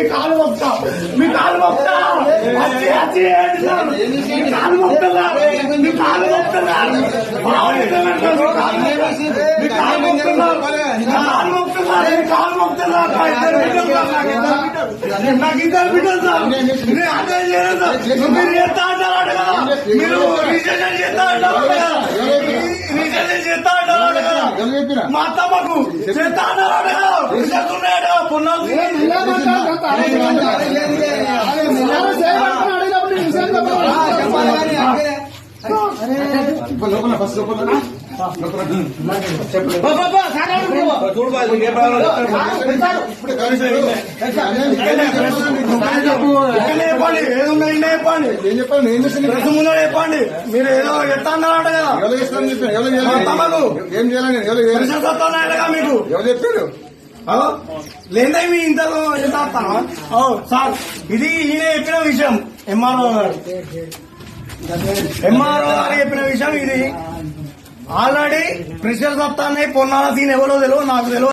మీ కాలు మొక్తా మీ కాలు మొక్తా మీ కాలు మొక్తా మీ కాలు మొక్తా నాకు ఇద్దరు బిడ్డలు సార్ నేను అదే చేయలేదు సార్ మీరు చేస్తా అంటారు కదా మీరు రిజిస్ట్రేషన్ చేస్తా అంటారు కదా రిజిస్ట్రేషన్ చేస్తా అంటారు కదా మా అత్తమ్మకు చేస్తా అంటారు కదా రిజిస్ట్రేషన్ ఉన్నాయట పున్నాలు చెప్పండి మీరు ఏదో ఎత్తా అన్నారట కదా ఏం చేయాలి మీకు ఎవరు చెప్పారు లేదా మీ ఇంతలో సార్ ఇది ఈయన చెప్పిన విషయం ఎంఆర్ఓ గారు చెప్పిన విషయం ఇది ఆల్రెడీ ప్రెషర్ సత్తాన్ని పొన్నాల సీన్ ఎవరో తెలియదు నాకు తెలియదు.